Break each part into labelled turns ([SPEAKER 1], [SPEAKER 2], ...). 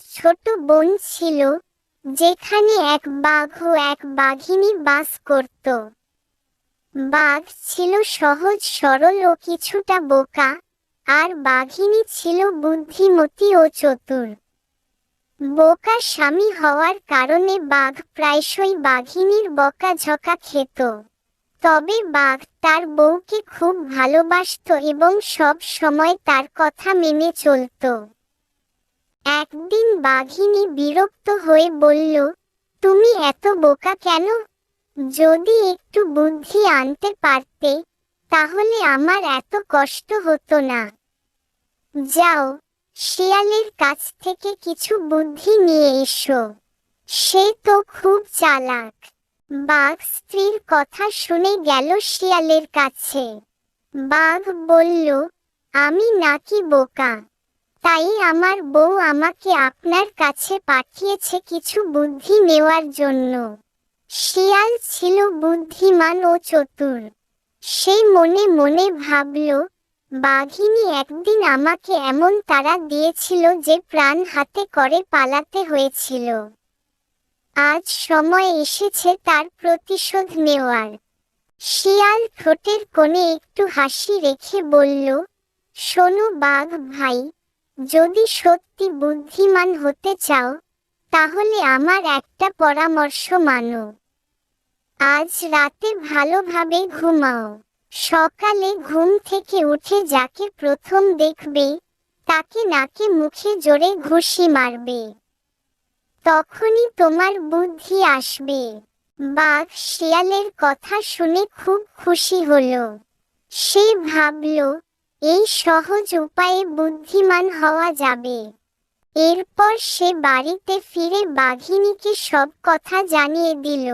[SPEAKER 1] ছোট বন ছিল, যেখানে এক বাঘ ও এক বাঘিনী বাস করত। বাঘ ছিল সহজ সরল ও কিছুটা বোকা, আর বাঘিনী ছিল বুদ্ধিমতী ও চতুর। বোকা স্বামী হওয়ার কারণে বাঘ প্রায়শই বাঘিনীর বকাঝকা খেত। তবে বাঘ তার বউকে খুব ভালোবাসত এবং সব সময় তার কথা মেনে চলত। একদিন বাঘিনী বিরক্ত হয়ে বলল, তুমি এত বোকা কেন? যদি একটু বুদ্ধি আনতে পারতে, তাহলে আমার এত কষ্ট হতো না। যাও, শিয়ালের কাছ থেকে কিছু বুদ্ধি নিয়ে এসো। সে তো খুব চালাক। বাঘ স্ত্রীর কথা শুনে গেল শিয়ালের কাছে। বাঘ বলল, আমি নাকি বোকা? তাই আমার বউ আমাকে আপনার কাছে পাঠিয়েছে কিছু বুদ্ধি নেওয়ার জন্য। শিয়াল ছিল বুদ্ধিমান ও চতুর। সে মনে মনে ভাবল, বাঘিনী একদিন আমাকে এমন তাড়া দিয়েছিল যে প্রাণ হাতে করে পালাতে হয়েছিল। আজ সময় এসেছে তার প্রতিশোধ নেওয়ার। শিয়াল ঠোঁটের কোণে একটু হাসি রেখে বলল, শোনো বাঘ ভাই, যদি সত্যি বুদ্ধিমান হতে চাও, তাহলে আমার একটা পরামর্শ মানো। আজ রাতে ভালোভাবে ঘুমাও। সকালে ঘুম থেকে উঠে যাকে প্রথম দেখবে, তাকে নাকে মুখে জোরে ঘুষি মারবে। তখনই তোমার বুদ্ধি আসবে। বাঘ শিয়ালের কথা শুনে খুব খুশি হলো। সে ভাবল, এই সহজ উপায়ে বুদ্ধিমান হওয়া যাবে। এরপর সে বাড়িতে ফিরে বাঘিনীকে সব কথা জানিয়ে দিল।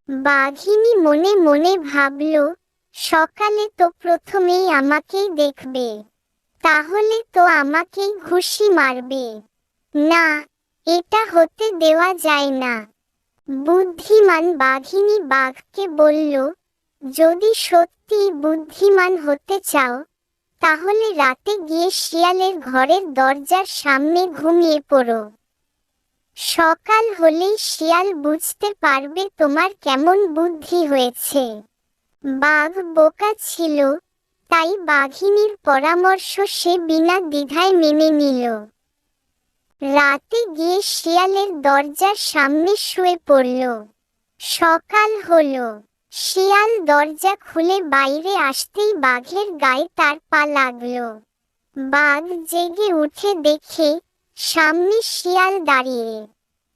[SPEAKER 1] বাঘিনী মনে মনে ভাবল, সকালে তো প্রথমেই আমাকেই দেখবে, তাহলে তো আমাকেই ঘুষি মারবে। না, এটা হতে দেওয়া যায় না। বুদ্ধিমান বাঘিনী বাঘকে বলল, যদি সত্যি বুদ্ধিমান হতে চাও, তাহলে রাতে গিয়ে শিয়ালের ঘরের দরজার সামনে ঘুমিয়ে পড়ো। সকাল হলেই শিয়াল বুঝতে পারবে তোমার কেমন বুদ্ধি হয়েছে। বাঘ বোকা ছিল, তাই বাঘিনীর পরামর্শ সে বিনা দ্বিধায় মেনে নিল। রাতে গিয়ে শিয়ালের দরজার সামনে শুয়ে পড়ল। সকাল হলো। শিয়াল দরজা খুলে বাইরে আসতেই বাঘের গায়ে তার পা লাগল। বাঘ জেগে উঠে দেখে, সামনে শিয়াল দাঁড়িয়ে।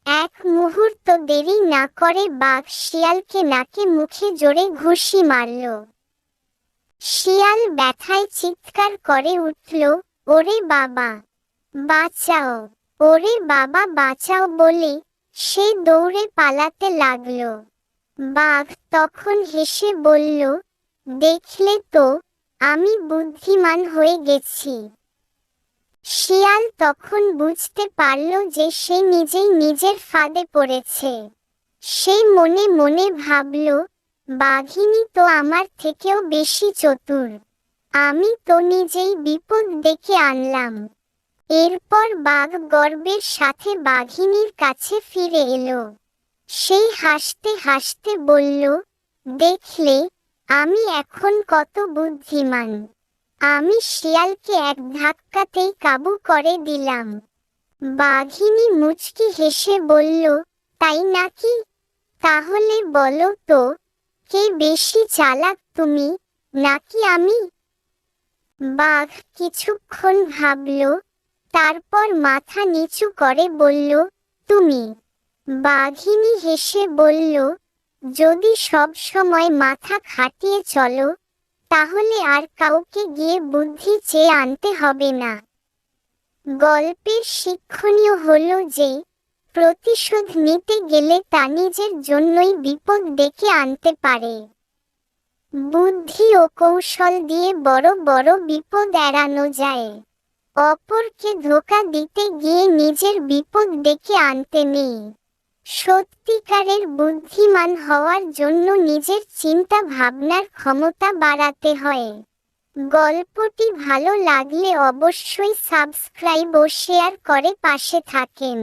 [SPEAKER 1] এক মুহূর্ত দেরি না করে বাঘ শিয়ালকে নাকে মুখে জোরে ঘুষি মারল। শিয়াল ব্যথায় চিৎকার করে উঠল, ওরে বাবা, বাঁচাও! ওরে বাবা বাঁচাও বলে সে দৌড়ে পালাতে লাগল। বাঘ তখন হেসে বলল, দেখলে তো, আমি বুদ্ধিমান হয়ে গেছি। শিয়াল তখন বুঝতে পারল যে সে নিজেই নিজের ফাঁদে পড়েছে। সে মনে মনে ভাবল, বাঘিনী তো আমার থেকেও বেশি চতুর। আমি তো নিজেই বিপদ ডেকে আনলাম। এরপর বাঘ গর্বের সাথে বাঘিনীর কাছে ফিরে এলো। সে হাসতে হাসতে বলল, দেখলে, আমি এখন কত বুদ্ধিমান। আমি শিয়ালকে এক ধাক্কাতেই কাবু করে দিলাম। বাঘিনী মুচকি হেসে বলল, তাই নাকি? তাহলে বলো তো, কে বেশি চালাক, তুমি নাকি আমি? বাঘ কিছুক্ষণ ভাবল, তারপর মাথা নিচু করে বলল, তুমি। বাঘিনী হেসে বলল, যদি সব সময় মাথা খাটিয়ে চলো, তাহলে আর কাউকে গিয়ে বুদ্ধি চেয়ে আনতে হবে না। গল্পের শিক্ষণীয় হলো যে, প্রতিশোধ নিতে গেলে তা নিজের জন্যই বিপদ ডেকে আনতে পারে। বুদ্ধি ও কৌশল দিয়ে বড় বড় বিপদ এড়ানো যায়। অপরকে ধোঁকা দিতে গিয়ে নিজের বিপদ ডেকে আনতে নেই। সত্যিকারের বুদ্ধিমান হওয়ার জন্য নিজের চিন্তা ভাবনার ক্ষমতা বাড়াতে হয়। গল্পটি ভালো লাগলে অবশ্যই সাবস্ক্রাইব ও শেয়ার করে পাশে থাকেন।